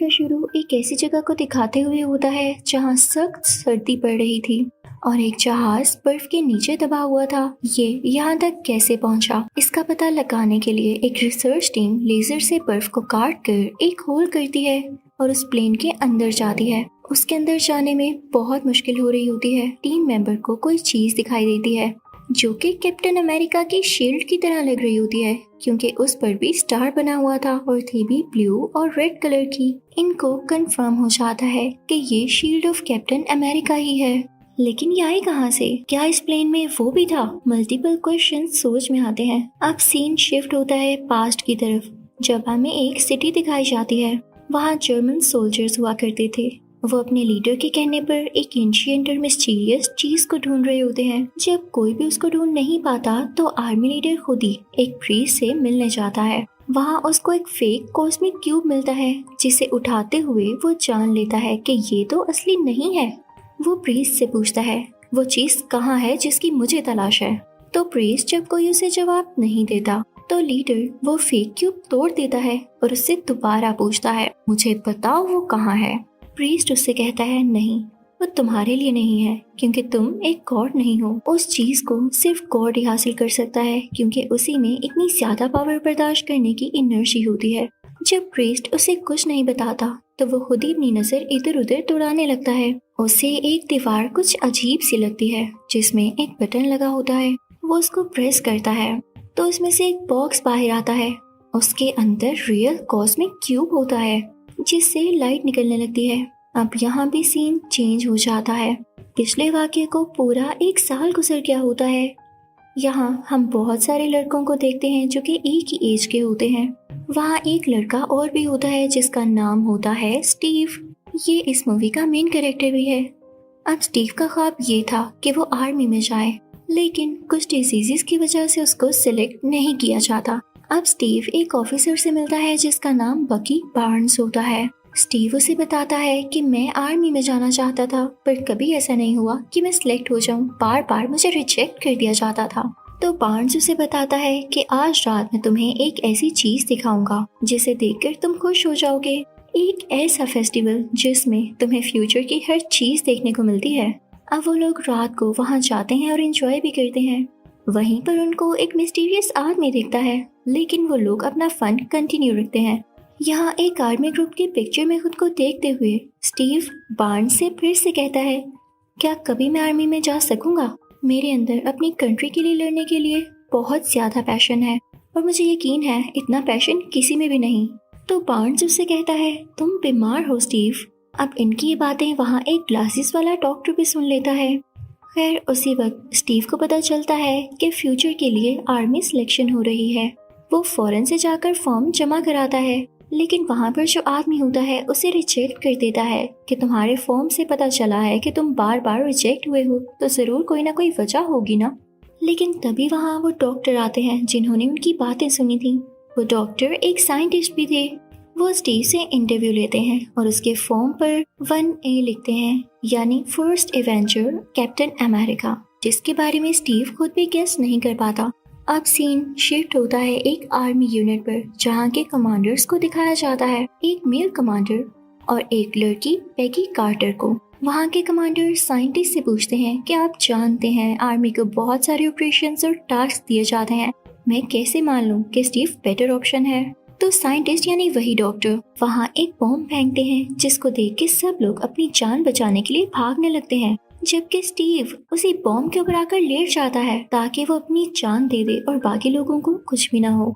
का शुरू एक ऐसी जगह को दिखाते हुए होता है जहाँ सख्त सर्दी पड़ रही थी और एक जहाज बर्फ के नीचे दबा हुआ था। ये यहाँ तक कैसे पहुँचा, इसका पता लगाने के लिए एक रिसर्च टीम लेजर से बर्फ को काट कर एक होल करती है और उस प्लेन के अंदर जाती है। उसके अंदर जाने में बहुत मुश्किल हो रही होती है। टीम मेंबर को कोई चीज दिखाई देती है जो कि कैप्टन अमेरिका की शील्ड की तरह लग रही होती है, क्योंकि उस पर भी स्टार बना हुआ था और थी भी ब्लू और रेड कलर की। इनको कंफर्म हो जाता है कि ये शील्ड ऑफ कैप्टन अमेरिका ही है, लेकिन ये आई कहाँ से? क्या इस प्लेन में वो भी था? मल्टीपल क्वेश्चन सोच में आते हैं। अब सीन शिफ्ट होता है पास्ट की तरफ, जब हमें एक सिटी दिखाई जाती है। वहाँ जर्मन सोल्जर्स हुआ करते थे। वो अपने लीडर के कहने पर एक एंशिएंट और मिस्टीरियस चीज को ढूंढ रहे होते हैं। जब कोई भी उसको ढूंढ नहीं पाता तो आर्मी लीडर खुद ही एक प्रीस्ट से मिलने जाता है। वहाँ उसको एक फेक कॉस्मिक क्यूब मिलता है, जिसे उठाते हुए वो जान लेता है कि ये तो असली नहीं है। वो प्रीस्ट से पूछता है वो चीज कहाँ है जिसकी मुझे तलाश है। तो प्रीस्ट जब कोई उसे जवाब नहीं देता तो लीडर वो फेक क्यूब तोड़ देता है और उससे दोबारा पूछता है मुझे बताओ वो कहाँ है। प्रीस्ट उससे कहता है नहीं, वो तुम्हारे लिए नहीं है, क्योंकि तुम एक गॉड नहीं हो। उस चीज को सिर्फ गॉड ही हासिल कर सकता है, क्योंकि उसी में इतनी ज्यादा पावर बर्दाश्त करने की एनर्जी होती है। जब प्रीस्ट उसे कुछ नहीं बताता तो वो खुद ही अपनी नजर इधर उधर दौड़ाने लगता है। उसे एक दीवार कुछ अजीब सी लगती है जिसमें एक बटन लगा होता है। वो उसको प्रेस करता है तो उसमें से एक बॉक्स बाहर आता है। उसके अंदर रियल कॉस्मिक क्यूब होता है जिससे लाइट निकलने लगती है। अब यहाँ भी सीन चेंज हो जाता है। पिछले वाक्य को पूरा 1 साल गुजर गया होता है। यहाँ हम बहुत सारे लड़कों को देखते हैं जो कि एक ही एज के होते हैं। वहाँ एक लड़का और भी होता है जिसका नाम होता है स्टीव। ये इस मूवी का मेन कैरेक्टर भी है। अब स्टीव का ख्वाब ये था कि वो आर्मी में जाए, लेकिन कुछ डिजीजेस की वजह से उसको सिलेक्ट नहीं किया जाता। अब स्टीव एक ऑफिसर से मिलता है जिसका नाम बकी बार्न्स होता है। स्टीव उसे बताता है कि मैं आर्मी में जाना चाहता था, पर कभी ऐसा नहीं हुआ कि मैं सिलेक्ट हो जाऊं। बार बार मुझे रिजेक्ट कर दिया जाता था। तो बार्न्स उसे बताता है कि आज रात मैं तुम्हें एक ऐसी चीज दिखाऊंगा जिसे देखकर तुम खुश हो जाओगे। एक ऐसा फेस्टिवल जिसमें तुम्हें फ्यूचर की हर चीज देखने को मिलती है। अब वो लोग रात को वहाँ जाते हैं और एंजॉय भी करते हैं। वहीं पर उनको एक मिस्टीरियस आदमी दिखता है, लेकिन वो लोग अपना फन कंटिन्यू रखते हैं। यहाँ एक आर्मी ग्रुप की पिक्चर में खुद को देखते हुए स्टीव बार्न्स से फिर से कहता है क्या कभी मैं आर्मी में जा सकूंगा? मेरे अंदर अपनी कंट्री के लिए लड़ने के लिए बहुत ज्यादा पैशन है और मुझे यकीन है इतना पैशन किसी में भी नहीं। तो बार्न्स उससे कहता है तुम बीमार हो स्टीव। अब इनकी ये बातें वहाँ एक ग्लासेस वाला डॉक्टर भी सुन लेता है। खैर उसी वक्त स्टीव को पता चलता है कि फ्यूचर के लिए आर्मी सिलेक्शन हो रही है। वो फौरन से जाकर फॉर्म जमा कराता है, लेकिन वहाँ पर जो आदमी होता है उसे रिजेक्ट कर देता है कि तुम्हारे फॉर्म से पता चला है कि तुम बार बार रिजेक्ट हुए हो, तो जरूर कोई ना कोई वजह होगी ना। लेकिन तभी वहाँ वो डॉक्टर आते हैं जिन्होंने उनकी बातें सुनी थी। वो डॉक्टर एक साइंटिस्ट भी थे। वो स्टीव से इंटरव्यू लेते हैं और उसके फॉर्म पर 1A लिखते हैं, यानी फर्स्ट एवेंजर कैप्टन अमेरिका, जिसके बारे में स्टीव खुद भी गेस नहीं कर पाता। अब सीन शिफ्ट होता है एक आर्मी यूनिट पर, जहाँ के कमांडर्स को दिखाया जाता है, एक मेल कमांडर और एक लड़की पैगी कार्टर को। वहाँ के कमांडर साइंटिस्ट से पूछते हैं कि आप जानते हैं आर्मी को बहुत सारे ऑपरेशंस और टास्क दिए जाते हैं, मैं कैसे मान लूं कि स्टीव बेटर ऑप्शन है? तो साइंटिस्ट यानी वही डॉक्टर वहाँ एक बॉम्ब फेंकते हैं, जिसको देख के सब लोग अपनी जान बचाने के लिए भागने लगते हैं, जबकि स्टीव उसी बॉम्ब के ऊपर आकर लेट जाता है ताकि वो अपनी जान दे दे और बाकी लोगों को कुछ भी ना हो।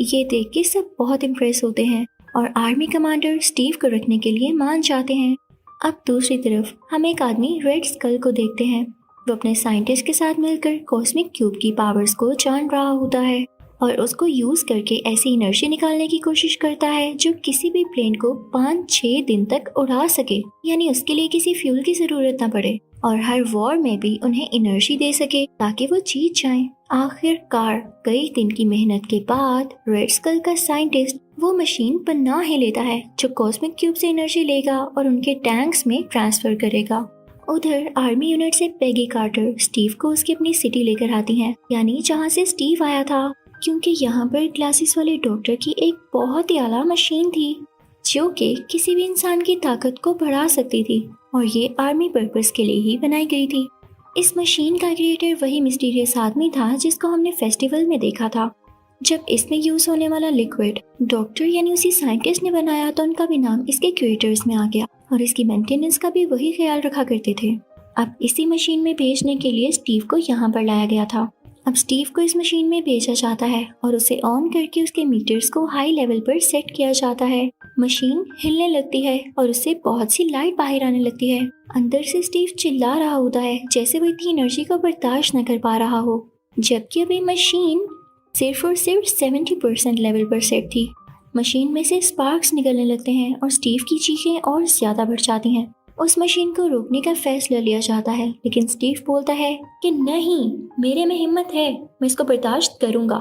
ये देख के सब बहुत इम्प्रेस होते हैं और आर्मी कमांडर स्टीव को रखने के लिए मान जाते हैं। अब दूसरी तरफ हम एक आदमी रेड स्कल को देखते हैं। वो अपने साइंटिस्ट के साथ मिलकर कॉस्मिक क्यूब की पावर्स को जान रहा होता है और उसको यूज करके ऐसी एनर्जी निकालने की कोशिश करता है जो किसी भी प्लेन को 5-6 दिन तक उड़ा सके, यानी उसके लिए किसी फ्यूल की जरूरत न पड़े और हर वॉर में भी उन्हें एनर्जी दे सके ताकि वो जीत जाएं। आखिरकार कई दिन की मेहनत के बाद रेड स्कल का साइंटिस्ट वो मशीन बना ही लेता है जो कॉस्मिक क्यूब से एनर्जी लेगा और उनके टैंक्स में ट्रांसफर करेगा। उधर आर्मी यूनिट से पैगी कार्टर स्टीव को उसकी अपनी सिटी लेकर आती हैं, यानी जहाँ से स्टीव आया था। क्योंकि यहाँ पर ग्लासेस वाले डॉक्टर की एक बहुत ही आला मशीन थी जो कि किसी भी इंसान की ताकत को बढ़ा सकती थी और ये आर्मी पर्पस के लिए ही बनाई गई थी। इस मशीन का क्रिएटर वही मिस्टीरियस आदमी था जिसको हमने फेस्टिवल में देखा था। जब इसमें यूज होने वाला लिक्विड डॉक्टर यानी उसी साइंटिस्ट ने बनाया तो उनका भी नाम इसके क्रिएटर्स में आ गया और इसकी मेंटेनेंस का भी वही ख्याल रखा करते थे। अब इसी मशीन में भेजने के लिए स्टीव को यहाँ पर लाया गया था। अब स्टीव को इस मशीन में भेजा जाता है और उसे ऑन करके उसके मीटर्स को हाई लेवल पर सेट किया जाता है। मशीन हिलने लगती है और उससे बहुत सी लाइट बाहर आने लगती है। अंदर से स्टीव चिल्ला रहा होता है जैसे वो इतनी एनर्जी को बर्दाश्त न कर पा रहा हो, जबकि अभी मशीन सिर्फ और सिर्फ 70% लेवल पर सेट थी। मशीन में से स्पार्क्स निकलने लगते हैं और स्टीव की चीखें और ज्यादा बढ़ जाती हैं। उस मशीन को रोकने का फैसला लिया जाता है, लेकिन स्टीव बोलता है कि नहीं, मेरे में हिम्मत है, मैं इसको बर्दाश्त करूंगा,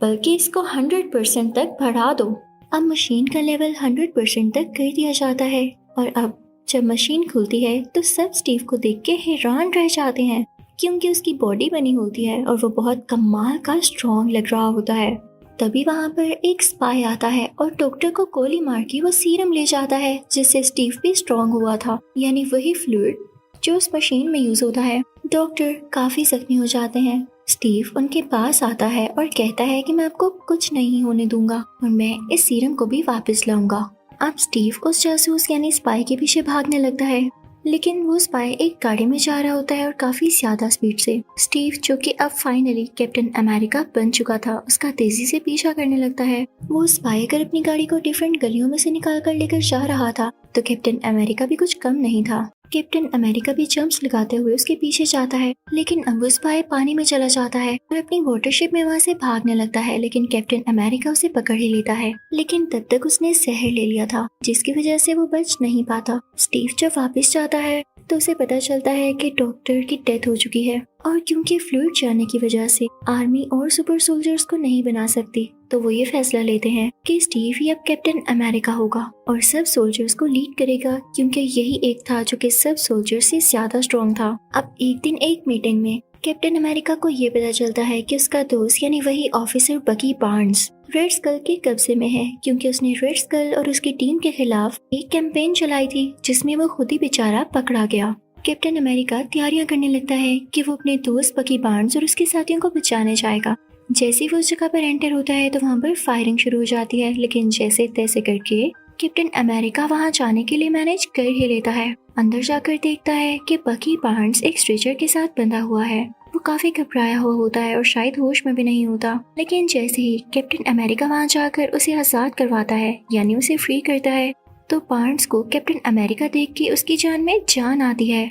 बल्कि इसको 100% तक बढ़ा दो। अब मशीन का लेवल 100% तक कर दिया जाता है और अब जब मशीन खुलती है तो सब स्टीव को देख के हैरान रह जाते हैं क्योंकि उसकी बॉडी बनी होती है और वो बहुत कमाल का स्ट्रॉन्ग लग रहा होता है। तभी वहाँ पर एक स्पाई आता है और डॉक्टर को गोली मार के वो सीरम ले जाता है जिससे स्टीव भी स्ट्रॉन्ग हुआ था, यानी वही फ्लूइड जो उस मशीन में यूज होता है। डॉक्टर काफी जख्मी हो जाते हैं। स्टीव उनके पास आता है और कहता है कि मैं आपको कुछ नहीं होने दूंगा और मैं इस सीरम को भी वापस लाऊंगा। अब स्टीव उस जासूस यानी स्पाई के पीछे भागने लगता है, लेकिन वो स्पाई एक गाड़ी में जा रहा होता है और काफी ज्यादा स्पीड से। स्टीव जो कि अब फाइनली कैप्टन अमेरिका बन चुका था, उसका तेजी से पीछा करने लगता है। वो स्पाई अगर अपनी गाड़ी को डिफरेंट गलियों में से निकाल कर लेकर जा रहा था तो कैप्टन अमेरिका भी कुछ कम नहीं था। कैप्टन अमेरिका भी जंप्स लगाते हुए उसके पीछे जाता है, लेकिन अब वो स्पाई पानी में चला जाता है और अपनी वाटरशिप में वहाँ से भागने लगता है, लेकिन कैप्टन अमेरिका उसे पकड़ ही लेता है। लेकिन तब तक उसने जहर ले लिया था जिसकी वजह से वो बच नहीं पाता। स्टीव जब वापस जाता है तो उसे पता चलता है कि डॉक्टर की डेथ हो चुकी है और क्योंकि फ्लूइड जाने की वजह से आर्मी और सुपर सोल्जर्स को नहीं बना सकती, तो वो ये फैसला लेते हैं कि स्टीव ही अब कैप्टन अमेरिका होगा और सब सोल्जर्स को लीड करेगा क्योंकि यही एक था जो कि सब सोल्जर्स से ज्यादा स्ट्रॉन्ग था। अब एक दिन एक मीटिंग में कैप्टन अमेरिका को ये पता चलता है कि उसका दोस्त यानी वही ऑफिसर बकी बार्न्स रेड स्कल के कब्जे में है क्योंकि उसने रेड स्कल और उसकी टीम के खिलाफ एक कैंपेन चलाई थी जिसमें वो खुद ही बेचारा पकड़ा गया। कैप्टन अमेरिका तैयारियां करने लगता है कि वो अपने दोस्त बकी बार्न्स और उसके साथियों को बचाने जाएगा। जैसे ही वो उस जगह पर एंटर होता है तो वहाँ पर फायरिंग शुरू हो जाती है, लेकिन जैसे तैसे करके कैप्टन अमेरिका वहाँ जाने के लिए मैनेज कर ही लेता है। अंदर जाकर देखता है कि बकी बार्न्स एक स्ट्रेचर के साथ बंधा हुआ है। वो काफी घबराया हुआ होता है और शायद होश में भी नहीं होता, लेकिन जैसे ही कैप्टन अमेरिका वहाँ जाकर उसे आजाद करवाता है यानी उसे फ्री करता है, तो बार्न्स को कैप्टन अमेरिका देख के उसकी जान में जान आती है।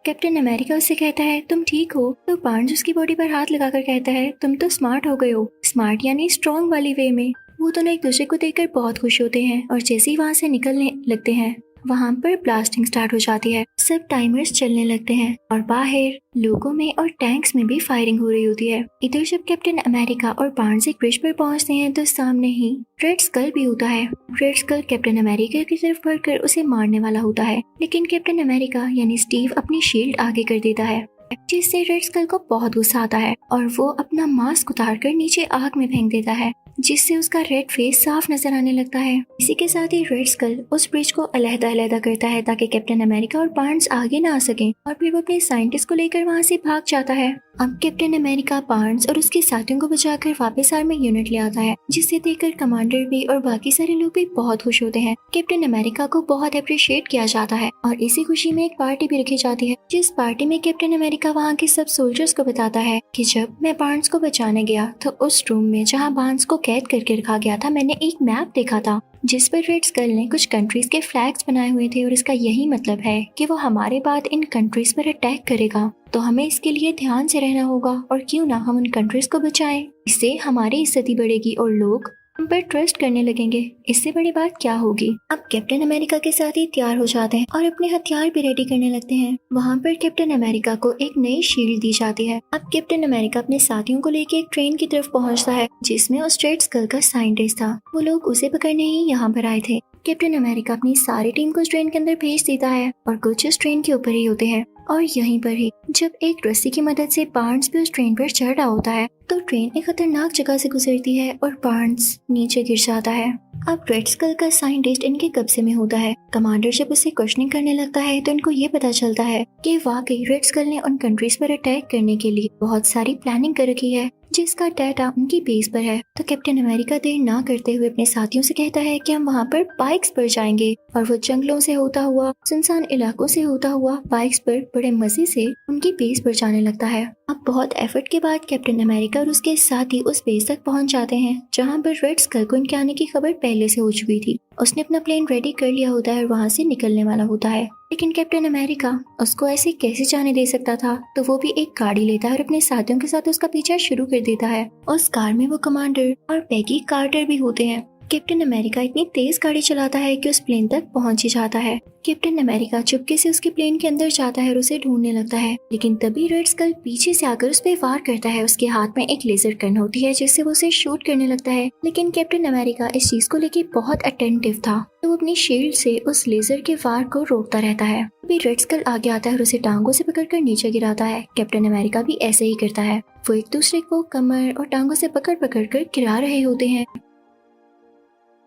कैप्टन अमेरिका उससे कहता है तुम ठीक हो, तो बार्न्स उसकी बॉडी पर हाथ लगाकर कहता है तुम तो स्मार्ट हो गए हो। स्मार्ट यानी स्ट्रॉन्ग वाली वे में। वो दोनों एक दूसरे को देखकर बहुत खुश होते हैं और जैसे ही वहाँ से निकलने लगते हैं वहाँ पर ब्लास्टिंग स्टार्ट हो जाती है। सब टाइमर्स चलने लगते हैं और बाहर लोगों में और टैंक्स में भी फायरिंग हो रही होती है। इधर जब कैप्टन अमेरिका और बार्न्स एक ब्रिज पर पहुँचते हैं तो सामने ही रेड स्कल भी होता है। रेड स्कल कैप्टन अमेरिका की तरफ बढ़कर उसे मारने वाला होता है, लेकिन कैप्टन अमेरिका यानी स्टीव अपनी शील्ड आगे कर देता है, जिससे रेड स्कल को बहुत गुस्सा आता है और वो अपना मास्क उतारकर नीचे आग में फेंक देता है, जिससे उसका रेड फेस साफ नजर आने लगता है। इसी के साथ ही रेड स्कल उस ब्रिज को अलग-अलग करता है ताकि कैप्टन अमेरिका और बार्न्स आगे ना आ सकें, और फिर वो अपने साइंटिस्ट को लेकर वहाँ से भाग जाता है। अब कैप्टन अमेरिका बार्न्स और उसके साथियों को बचाकर वापस आर्मी यूनिट ले आता है, जिसे देखकर कमांडर भी और बाकी सारे लोग भी बहुत खुश होते हैं। कैप्टन अमेरिका को बहुत अप्रिशिएट किया जाता है और इसी खुशी में एक पार्टी भी रखी जाती है, जिस पार्टी में कैप्टन अमेरिका वहाँ के सब सोल्जर्स को बताता है कि जब मैं बार्न्स को बचाने गया तो उस रूम में जहाँ बार्न्स को कैद करके रखा गया था, मैंने एक मैप देखा था जिस पर रेड स्कल ने कुछ कंट्रीज के फ्लैग्स बनाए हुए थे और इसका यही मतलब है कि वो हमारे बाद इन कंट्रीज पर अटैक करेगा, तो हमें इसके लिए ध्यान से रहना होगा और क्यों ना हम उन कंट्रीज को बचाएं। इससे हमारी इज्जत बढ़ेगी और लोग हम पर ट्रस्ट करने लगेंगे। इससे बड़ी बात क्या होगी। अब कैप्टन अमेरिका के साथ ही तैयार हो जाते हैं और अपने हथियार भी रेडी करने लगते हैं। वहाँ पर कैप्टन अमेरिका को एक नई शील्ड दी जाती है। अब कैप्टन अमेरिका अपने साथियों को लेकर एक ट्रेन की तरफ पहुँचता है जिसमें उस रेड स्कल का साइंटिस्ट था। वो लोग उसे पकड़ने ही यहाँ पर आए थे। कैप्टन अमेरिका अपनी सारी टीम को उस ट्रेन के अंदर भेज देता है और कुछ उस ट्रेन के ऊपर ही होते हैं और यहीं पर ही जब एक रस्सी की मदद से बार्न्स भी उस ट्रेन पर चढ़ रहा होता है तो ट्रेन एक खतरनाक जगह से गुजरती है और बार्न्स नीचे गिर जाता है। अब रेड स्कल का साइंटिस्ट इनके कब्जे में होता है। कमांडर जब उसे क्वेश्चनिंग करने लगता है तो इनको ये पता चलता है कि वाकई रेड स्कल ने उन कंट्रीज पर अटैक करने के लिए बहुत सारी प्लानिंग कर रखी है जिसका डाटा उनकी बेस पर है। तो कैप्टन अमेरिका देर ना करते हुए अपने साथियों से कहता है कि हम वहाँ पर बाइक्स पर जाएंगे और वो जंगलों से होता हुआ सुनसान इलाकों से होता हुआ बाइक्स पर बड़े मजे से उनकी बेस पर जाने लगता है। अब बहुत एफर्ट के बाद कैप्टन अमेरिका और उसके साथी उस बेस तक पहुंच जाते हैं जहां पर रेड स्कल को इनके आने की खबर पहले से हो चुकी थी। उसने अपना प्लेन रेडी कर लिया होता है और वहां से निकलने वाला होता है, लेकिन कैप्टन अमेरिका उसको ऐसे कैसे जाने दे सकता था। तो वो भी एक गाड़ी लेता है और अपने साथियों के साथ उसका पीछा शुरू कर देता है। उस कार में वो कमांडर और पैगी कार्टर भी होते हैं। कैप्टन अमेरिका इतनी तेज गाड़ी चलाता है कि उस प्लेन तक पहुंच ही जाता है। कैप्टन अमेरिका चुपके से उसके प्लेन के अंदर जाता है और उसे ढूंढने लगता है, लेकिन तभी रेड स्कल पीछे से आकर उस पे वार करता है। उसके हाथ में एक लेजर गन होती है जिससे वो उसे शूट करने लगता है, लेकिन कैप्टन अमेरिका इस चीज को लेकर बहुत अटेंटिव था तो वो अपनी शील्ड से उस लेजर के वार को रोकता रहता है। अभी रेड स्कल आगे आता है और उसे टांगों से पकड़कर नीचे गिराता है। कैप्टन अमेरिका भी ऐसे ही करता है। वो एक दूसरे को कमर और टांगों से पकड़ कर गिरा रहे होते हैं।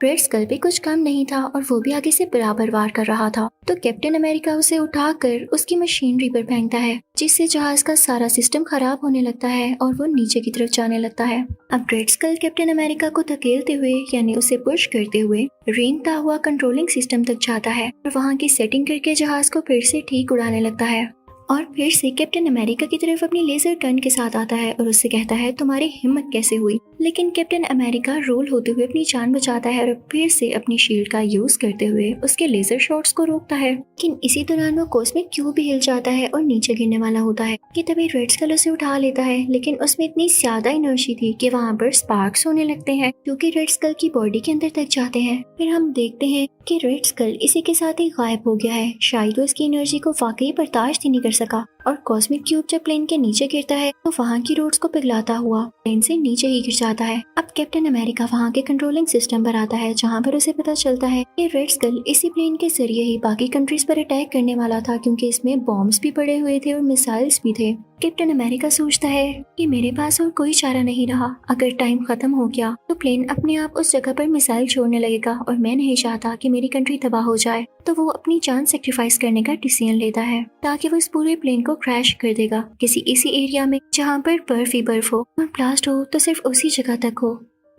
रेड स्कल पे कुछ कम नहीं था और वो भी आगे से बराबर वार कर रहा था। तो कैप्टन अमेरिका उसे उठाकर उसकी मशीनरी पर फेंकता है जिससे जहाज का सारा सिस्टम खराब होने लगता है और वो नीचे की तरफ जाने लगता है। अब रेड स्कल कैप्टन अमेरिका को धकेलते हुए यानी उसे पुश करते हुए रेंगता हुआ कंट्रोलिंग सिस्टम तक जाता है और वहाँ की सेटिंग करके जहाज को फिर से ठीक उड़ाने लगता है और फिर से कैप्टन अमेरिका की तरफ अपनी लेजर गन के साथ आता है और उससे कहता है तुम्हारी हिम्मत कैसे हुई। लेकिन कैप्टन अमेरिका रोल होते हुए अपनी जान बचाता है और फिर से अपनी शील्ड का यूज करते हुए उसके लेजर शॉट्स को रोकता है। लेकिन इसी दौरान वो कॉस्मिक क्यूब भी हिल जाता है और नीचे गिरने वाला होता है कि तभी रेड स्कल उसे उठा लेता है, लेकिन उसमें इतनी ज्यादा एनर्जी थी कि वहाँ पर स्पार्क्स होने लगते हैं क्योंकि रेड स्कल की बॉडी के अंदर तक जाते हैं। फिर हम देखते हैं कि रेड स्कल इसी के साथ ही गायब हो गया है। शायद वो इसकी एनर्जी को वाकई बर्दाश्त ही नहीं कर सका और कॉस्मिक क्यूब जब प्लेन के नीचे गिरता है तो वहाँ की रोड्स को पिघलाता हुआ प्लेन से नीचे ही गिर जाता है। अब कैप्टन अमेरिका वहाँ के कंट्रोलिंग सिस्टम पर आता है जहाँ पर उसे पता चलता है कि रेड स्कल इसी प्लेन के जरिए ही बाकी कंट्रीज पर अटैक करने वाला था क्योंकि इसमें बॉम्ब्स भी पड़े हुए थे और मिसाइल्स भी थे। कैप्टन अमेरिका सोचता है कि मेरे पास और कोई चारा नहीं रहा, अगर टाइम खत्म हो गया तो प्लेन अपने आप उस जगह पर मिसाइल छोड़ने लगेगा और मैं नहीं चाहता कि मेरी कंट्री तबाह हो जाए। तो वो अपनी जान सेक्रीफाइस करने का डिसीजन लेता है ताकि वो इस पूरे प्लेन को क्रैश कर देगा किसी ऐसी एरिया में जहाँ पर बर्फ ही बर्फ हो और ब्लास्ट हो तो सिर्फ उसी जगह तक हो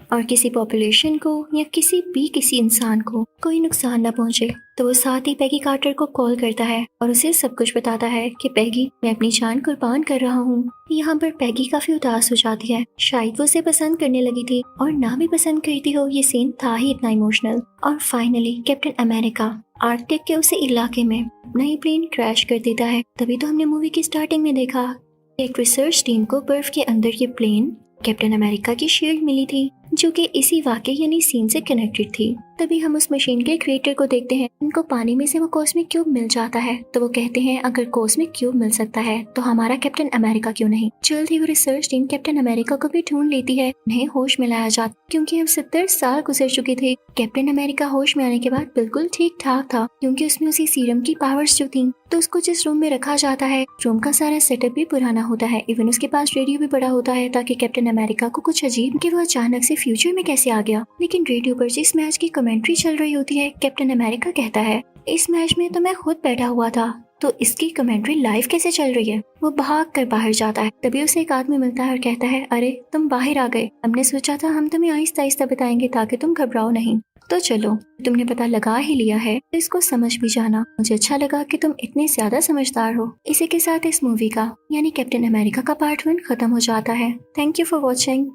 और किसी पॉपुलेशन को या किसी इंसान को कोई नुकसान न पहुंचे। तो वो साथ ही पैगी कार्टर को कॉल करता है और उसे सब कुछ बताता है कि पैगी मैं अपनी जान कुर्बान कर रहा हूँ। यहाँ पर पैगी काफी उदास हो जाती है, शायद वो उसे पसंद करने लगी थी और ना भी पसंद करती हो, ये सीन था ही इतना इमोशनल। और फाइनली कैप्टन अमेरिका आर्कटिक के उसी इलाके में नई प्लेन क्रैश कर देता है। तभी तो हमने मूवी की स्टार्टिंग में देखा एक रिसर्च टीम को बर्फ के अंदर ये प्लेन कैप्टन अमेरिका की शील्ड मिली थी जो कि इसी वाकये यानी सीन से कनेक्टेड थी। तभी हम उस मशीन के क्रिएटर को देखते हैं, उनको पानी में से वो कॉस्मिक क्यूब मिल जाता है तो वो कहते हैं अगर कॉस्मिक क्यूब मिल सकता है तो हमारा कैप्टन अमेरिका क्यों नहीं। जल्द ही वो रिसर्च टीम कैप्टन अमेरिका को भी ढूंढ लेती है, उन्हें होश में लाया जाता क्योंकि अब 70 साल गुजर चुके थे। कैप्टन अमेरिका होश में आने के बाद बिल्कुल ठीक ठाक था क्योंकि उसमें उसी सीरम की पावर्स जो थी। तो उसको जिस रूम में रखा जाता है रूम का सारा सेटअप भी पुराना होता है, इवन उसके पास रेडियो भी बड़ा होता है ताकि कैप्टन अमेरिका को कुछ अजीब कि वो अचानक से फ्यूचर में कैसे आ गया। लेकिन रेडियो पर जिस मैच की कमेंट्री चल रही होती है कैप्टन अमेरिका कहता है इस मैच में तो मैं खुद बैठा हुआ था तो इसकी कमेंट्री लाइव कैसे चल रही है। वो भाग कर बाहर जाता है, तभी उसे एक आदमी मिलता है और कहता है अरे तुम बाहर आ गए, हमने सोचा था हम तुम्हें आहिस्ता आहिस्ता बताएंगे ताकि तुम घबराओ नहीं। तो चलो तुमने पता लगा ही लिया है तो इसको समझ भी जाना। मुझे अच्छा लगा कि तुम इतने ज्यादा समझदार हो। इसी के साथ इस मूवी का यानी कैप्टन अमेरिका का पार्ट 1 खत्म हो जाता है। Thank you for watching.